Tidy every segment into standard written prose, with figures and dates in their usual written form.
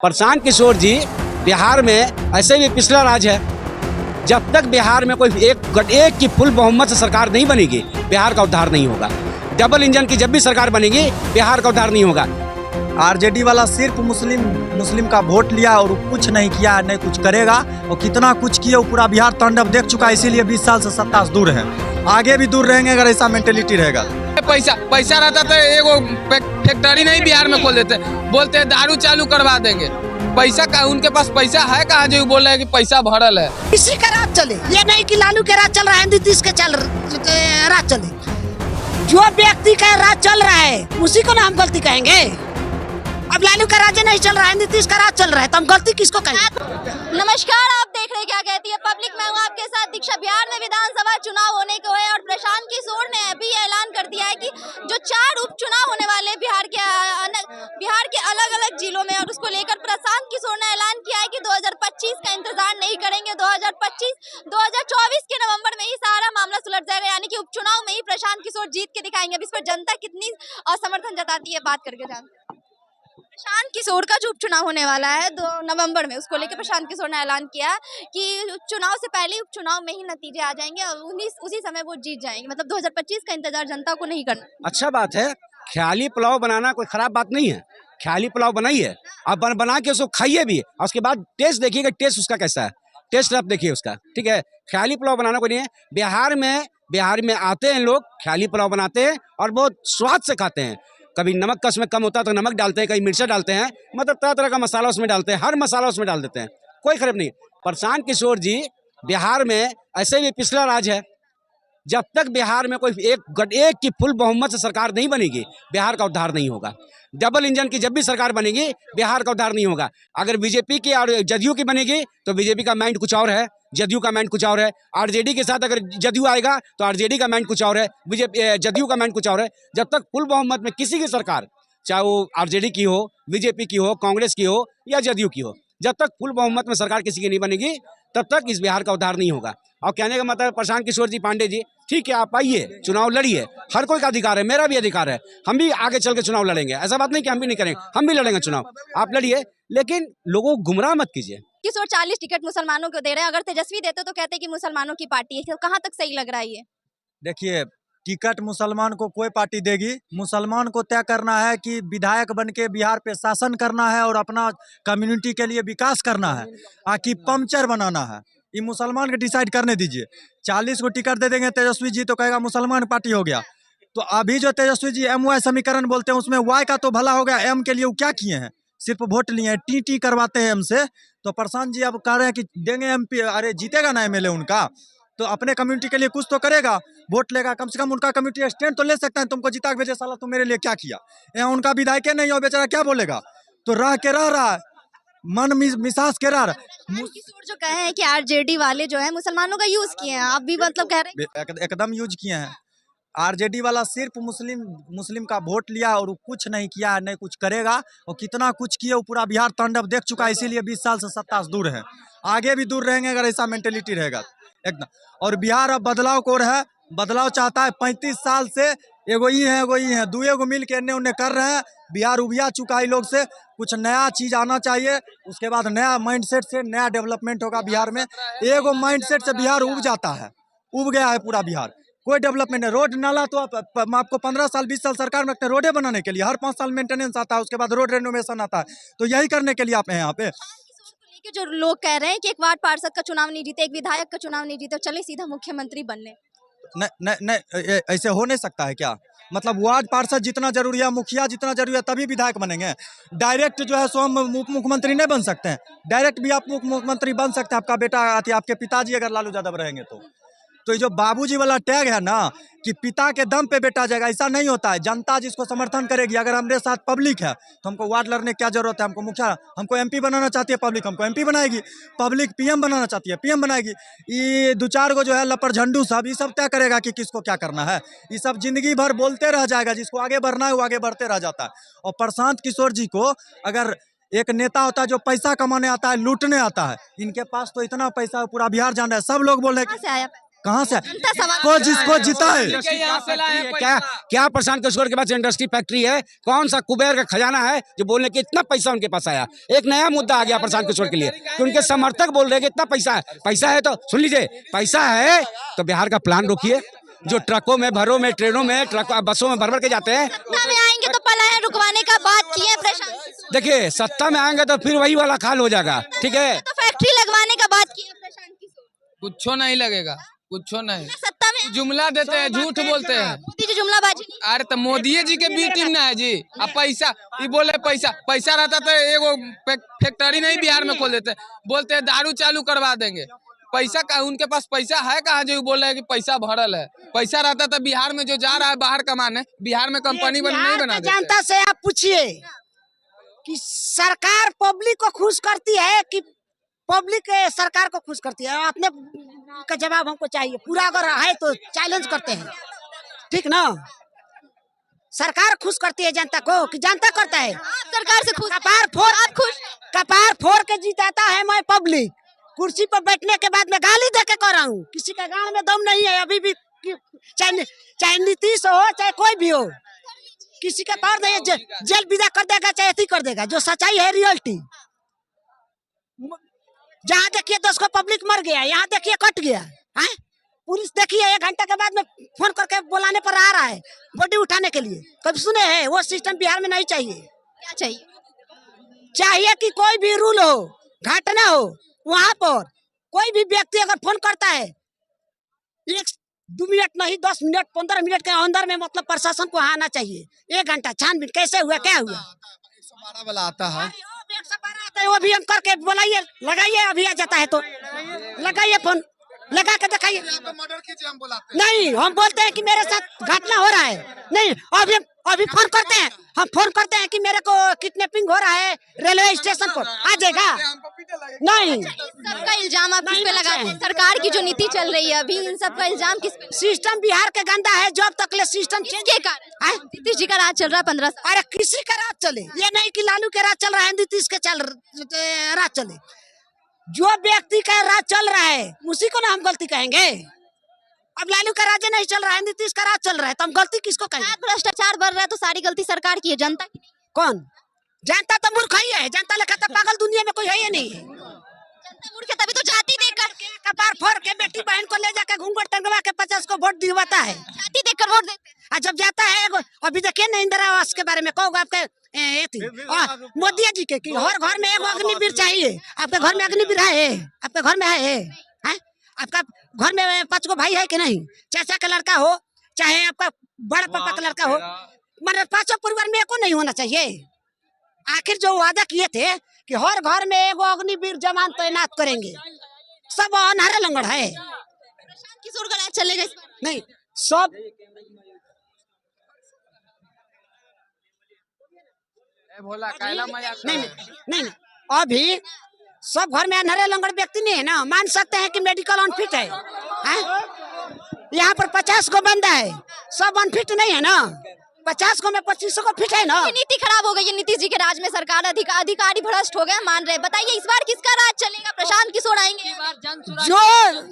प्रशांत किशोर जी बिहार में ऐसे भी पिछला राज है। जब तक बिहार में कोई एक की फुल बहुमत से सरकार नहीं बनेगी, बिहार का उद्धार नहीं होगा। डबल इंजन की जब भी सरकार बनेगी, बिहार का उद्धार नहीं होगा। आरजेडी वाला सिर्फ मुस्लिम का वोट लिया और कुछ नहीं किया, नहीं कुछ करेगा। और कितना कुछ किया, वो पूरा बिहार तांडव देख चुका है। इसीलिए 20 साल से सत्ता से दूर है, आगे भी दूर रहेंगे अगर ऐसा मेंटेलिटी रहेगा। पैसा रहता तो एगो फैक्ट्री नहीं बिहार में खोल देते। बोलते हैं दारू चालू करवा देंगे। पैसा का उनके पास पैसा है कहाँ जो बोल रहे हैं कि पैसा भरल है। किसी का राज चले, ये नहीं कि लालू के राज चल रहा है, नीतीश के राज चले। जो व्यक्ति का राज चल रहा है उसी को ना हम गलती कहेंगे। अब लालू का राज नहीं चल रहा है, नीतीश का राज चल रहा है, तो हम गलती किसको कहेंगे? नमस्कार, आप देख रहे हैं क्या कहती है पब्लिक। मैं हूं आपके साथ दीक्षा। बिहार में विधानसभा चुनाव होने को है और प्रशांत किशोर ने अभी ऐलान कर दिया है कि जो 4 उपचुनाव होने वाले बिहार के अलग अलग जिलों में, और उसको लेकर प्रशांत किशोर ने ऐलान किया है कि 2025 का इंतजार नहीं करेंगे। 2024 के नवंबर में ही सारा मामला सुलझ जाएगा, यानी कि उपचुनाव में ही प्रशांत किशोर जीत के दिखाएंगे। अब इस पर जनता कितनी असमर्थन जताती है, बात करके जानते हैं। प्रशांत किशोर का जो उपचुनाव होने वाला है 2 नवंबर में, उसको लेकर प्रशांत किशोर ने ऐलान किया कि चुनाव से पहले उपचुनाव में ही नतीजे आ जाएंगे और उसी समय वो जीत जाएंगे। मतलब 2025 का इंतजार जनता को नहीं करना। अच्छा बात है, ख्याली पुलाव बनाना कोई खराब बात नहीं है। ख्याली पुलाव बनाइए, आप बना के उसको खाइए भी, और उसके बाद टेस्ट देखिएगा, टेस्ट उसका कैसा है, टेस्ट आप देखिए उसका, ठीक है। ख्याली पुलाव बनाना कोई नहीं है। बिहार में आते हैं लोग, ख्याली पुलाव बनाते हैं और बहुत स्वाद से खाते हैं। कभी नमक का उसमें कम होता है तो नमक डालते हैं, कभी मिर्चा डालते हैं, मतलब तरह तरह का मसाला उसमें डालते हैं, हर मसाला उसमें डाल देते हैं, कोई खराब नहीं। प्रशांत किशोर जी बिहार में ऐसे भी पिछला राज है। जब तक बिहार में कोई एक की फुल बहुमत से सरकार नहीं बनेगी, बिहार का उद्धार नहीं होगा। डबल इंजन की जब भी सरकार बनेगी, बिहार का उद्धार नहीं होगा। अगर बीजेपी की और जदयू की बनेगी तो बीजेपी का माइंड कुछ और है, जदयू का माइंड कुछ और है। आरजेडी के साथ अगर जदयू आएगा तो आरजेडी का माइंड कुछ और है, जदयू का माइंड कुछ और है। जब तक फुल बहुमत में किसी की सरकार, चाहे वो आरजेडी की हो, बीजेपी की हो, कांग्रेस की हो या जदयू की हो, जब तक फुल बहुमत में सरकार किसी की नहीं बनेगी, तब तक इस बिहार का उद्धार नहीं होगा। और कहने का मतलब प्रशांत किशोर जी पांडे जी, ठीक है, आप आइए, चुनाव लड़िए, हर कोई का अधिकार है, मेरा भी अधिकार है, हम भी आगे चल के चुनाव लड़ेंगे। ऐसा बात नहीं कि हम भी नहीं करेंगे, हम भी लड़ेंगे चुनाव, आप लड़िए, लेकिन लोगों को गुमराह मत कीजिए। किशोर 40 टिकट मुसलमानों को दे रहे हैं। अगर तेजस्वी देते तो कहते कि मुसलमानों की पार्टी है, तो कहाँ तक सही लग रहा है ये? देखिए, टिकट मुसलमान को कोई पार्टी देगी, मुसलमान को तय करना है कि विधायक बन के बिहार पे शासन करना है और अपना कम्युनिटी के लिए विकास करना है, आकि पंक्चर बनाना है, ये मुसलमान के डिसाइड करने दीजिए। 40 को टिकट दे देंगे तेजस्वी जी तो कहेगा मुसलमान पार्टी हो गया। तो अभी जो तेजस्वी जी MY समीकरण बोलते हैं, उसमें Y का तो भला हो गया, M के लिए वो क्या किए हैं? सिर्फ वोट लिए हैं, टी करवाते हैं हमसे। तो प्रशांत जी अब कह रहे हैं कि देंगे MP, अरे जीतेगा ना MLA उनका, तो अपने कम्युनिटी के लिए कुछ तो करेगा, वोट लेगा, कम से कम उनका कम्युनिटी स्टैंड तो ले सकता है। तुमको जिता के भेजे, साला तुम मेरे लिए क्या किया? यहाँ उनका विधायक नहीं हो, बेचारा क्या बोलेगा? तो रह रहा है, मन मिसाज के रहा। किशोर जो कहे हैं कि आरजेडी वाले जो है मुसलमानों का यूज किए हैं, आप भी मतलब कह रहे हैं? एकदम यूज किए हैं। आरजेडी वाला सिर्फ मुस्लिम का वोट लिया और कुछ नहीं किया, नहीं कुछ करेगा। और कितना कुछ किया, वो पूरा बिहार तांडव देख चुका है। इसीलिए 20 साल से सत्ता से दूर है, आगे भी दूर रहेंगे अगर ऐसा मेंटेलिटी रहेगा एकदम। और बिहार अब बदलाव को है, बदलाव चाहता है। 35 साल से एगो ही है, दुए को मिल के एने उन्ने कर रहे हैं। बिहार उबिया चुका है लोग से, कुछ नया चीज आना चाहिए। उसके बाद नया माइंडसेट से नया डेवलपमेंट होगा बिहार में। एगो माइंडसेट से बिहार उब जाता है, उब गया है पूरा बिहार, कोई डेवलपमेंट है। रोड नाला तो आपको 15 साल 20 साल सरकार में रखते हैं रोडे बनाने के लिए, हर 5 साल मेंटेनेंस आता है, उसके बाद रोड रेनोवेशन आता है। तो यही करने के लिए आप हैं यहाँ पे। कि जो लोग कह रहे हैं कि एक वार्ड पार्षद का चुनाव नहीं जीते, एक विधायक का चुनाव नहीं जीते, चले सीधा मुख्यमंत्री बनने। नहीं, ऐसे हो नहीं सकता है क्या? मतलब वार्ड पार्षद जितना जरूरी है, मुखिया जितना जरूरी है, तभी विधायक बनेंगे। डायरेक्ट जो है सो हम मुख्यमंत्री नहीं बन सकते हैं। डायरेक्ट भी आप मुख्यमंत्री बन सकते हैं, आपका बेटा आपके पिताजी अगर लालू यादव रहेंगे तो ये जो बाबूजी वाला टैग है ना, कि पिता के दम पे बेटा जाएगा, ऐसा नहीं होता है। जनता जिसको समर्थन करेगी, अगर हमारे साथ पब्लिक है तो हमको वार्ड लड़ने की क्या जरूरत है? हमको मुखिया, हमको MP बनाना चाहती है पब्लिक, हमको MP बनाएगी। पब्लिक PM बनाना चाहती है, PM बनाएगी। ये 2-4 को जो है लपर झंडू सब, ये सब तय करेगा कि किसको क्या करना है। ये सब जिंदगी भर बोलते रह जाएगा, जिसको आगे बढ़ना है वो आगे बढ़ते रह जाता है। और प्रशांत किशोर जी को अगर एक नेता होता है जो पैसा कमाने आता है, लूटने आता है, इनके पास तो इतना पैसा पूरा बिहार जान रहा है। सब लोग बोल रहे हैं कहाँ से आया पैसा? कहाँ से जनता सवाल को जिसको जिताए के यहाँ से लाए हैं क्या क्या प्रशांत किशोर के पास इंडस्ट्री फैक्ट्री है? कौन सा कुबेर का खजाना है जो बोलने कि इतना पैसा उनके पास आया? एक नया मुद्दा आ गया प्रशांत किशोर के लिए कि उनके समर्थक बोल रहे हैं कि इतना पैसा है। पैसा है तो सुन लीजिए, पैसा है तो बिहार का प्लान रोकिए। जो ट्रकों में, भरों में, ट्रेनों में, ट्रक बसों में भर भर के जाते हैं। सत्ता में आएंगे तो पलायन रुकवाने का बात की है प्रशांत किशोर। देखिए, सत्ता में आएंगे तो फिर वही वाला खाल हो जाएगा, ठीक है? तो फैक्ट्री लगवाने का बात की है प्रशांत किशोर। कुछो नहीं लगेगा, कुछो नहीं। सत्ता में जुमला देते हैं, झूठ बोलते हैं। मोदी जी जुमलाबाजी नहीं अरे तो मोदी जी के बी टीम ना है जी। अब पैसा ये बोले, पैसा रहता तो एगो फैक्ट्री नहीं बिहार में खोल देते। बोलते हैं दारू चालू करवा देंगे। पैसा का उनके पास पैसा है कहाँ जो बोल रहे हैं कि पैसा भरल है? पैसा रहता तो बिहार में जो जा रहा है बाहर कमाने, बिहार में कंपनी नहीं बना देते। जनता से आप पूछिए कि सरकार पब्लिक को खुश करती है कि पब्लिक सरकार को खुश करती है? अपने का जवाब हमको चाहिए। पूरा अगर है तो चैलेंज करते हैं, ठीक ना? सरकार खुश करती है जनता को कि जनता करता है? आप सरकार से खुश कपार फोड़ के जिताता है मैं पब्लिक। कुर्सी पर बैठने के बाद में गाली दे के कर रहा हूँ। किसी का गांव में दम नहीं है अभी भी, चाहे नीतीश हो चाहे कोई भी हो, किसी का कर दे जेल विदा कर देगा, चाहे ऐसी कर देगा। जो सच्चाई है, रियलिटी। जहाँ देखिए 10 को पब्लिक मर गया, यहाँ देखिए कट गया है। पुलिस देखिए 1 घंटे के बाद में फोन करके बुलाने पर आ रहा है बॉडी उठाने के लिए। कभी सुने हैं? वो सिस्टम बिहार में नहीं चाहिए। क्या चाहिए? चाहिए कि कोई भी रूल हो, घटना हो, वहाँ पर कोई भी व्यक्ति अगर फोन करता है 1-2 मिनट नहीं, 10 मिनट 15 मिनट के अंदर में मतलब प्रशासन को आना चाहिए। 1 घंटा छानबीन कैसे हुआ, क्या हुआ। 112 वाला आता है, 112 आता है, वो भी हम करके बुलाइए, लगाइए। अभी आ जाता है तो लगाइए, फोन लगा के दिखाइए। मर्डर कीजिए हम बुलाते नहीं, हम बोलते हैं कि मेरे साथ घटना हो रहा है। नहीं, अभी फोन करते हैं, हम फोन करते हैं कि मेरे को किडनैपिंग हो रहा है रेलवे स्टेशन पर, आ जाएगा। नहीं, सबका इल्जाम आप किस पे लगाते हैं? सरकार की जो नीति चल रही है अभी, इन सब का इल्जाम किस पे? सिस्टम बिहार के गंदा है। जब तक ले सिस्टम किसके कारण? नीतीश जी का राज चल रहा है 15 साल। अरे किसी का राज चले, ये नहीं कि लालू के राज चल रहा है, नीतीश के राज चले। जो व्यक्ति का राज चल रहा है उसी को ना हम गलती कहेंगे। अब लालू का राज नहीं चल रहा है, नीतीश का राज चल रहा है, तो हम गलती किसको कहेंगे? भ्रष्टाचार बढ़ रहा है तो सारी गलती सरकार की है, जनता की नहीं। कौन? जनता तो मूर्ख ही है। जनता लिखा तो पागल दुनिया में कोई है ही नहीं। जनता मूर्ख है, तभी तो जाति देखकर कपार फोड़ के बेटी बहन को ले जाकर घूंघट टंगवा के 50 को वोट दिलवाता है। जाति देखकर वोट देते हैं। और जब जाता है अभी देखिए ना इंदिरा आवास के बारे में कहोगे आपके मोदी जी के कि हर घर में 1 अग्निवीर चाहिए। आपके घर में अग्निवीर है? आपके घर में है? आपका घर में 5 गो भाई है कि नहीं? चाचा का लड़का हो चाहे आपका बड़ा पापा का लड़का हो, मतलब 5 परिवार में एको नहीं होना चाहिए। आखिर जो वादा किए थे कि हर घर में 1 अग्निवीर जवान तैनात करेंगे, सब अनहरे लंगड़ है। किशोर का राज चलेगा इस बार? नहीं, सब भोला कायला मजाक कर रहे हैं। नहीं, अभी सब घर में अनहरे लंगड़ व्यक्ति नहीं है ना। मान सकते हैं कि मेडिकल अनफिट है, यहाँ पर 50 को बंदा है, सब अनफिट नहीं है ना। 50 को में 25 को फिट है ना। नीति खराब हो गई है नीतीश जी के राज में, सरकार अधिकारी भ्रष्ट हो गए मान रहे। बताइए इस बार किसका राज चलेगा? प्रशांत किशोर आएंगे? जो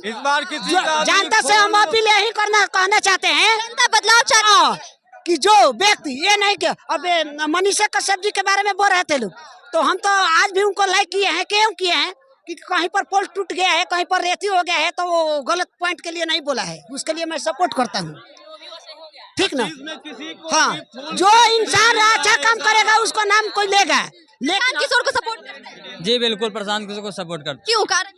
इस बार किसी जनता से हम अपील यही कहना चाहते हैं, जनता बदलाव चाहती है कि जो व्यक्ति ये नहीं कि अब मनीषा कश्यप जी के बारे में बोल रहे थे लोग, तो हम तो आज भी उनको लाइक किए हैं। क्यों किए हैं? कि कहीं पर पोल टूट गया है, कहीं पर रेती हो गया है, तो वो गलत पॉइंट के लिए नहीं बोला है, उसके लिए मैं सपोर्ट करता हूँ, ठीक ना। हाँ, जो इंसान अच्छा काम करेगा उसको नाम कोई लेगा। प्रशांत किशोर को सपोर्ट करते हैं? जी बिल्कुल, प्रशांत किशोर को सपोर्ट करते। क्यों? कारण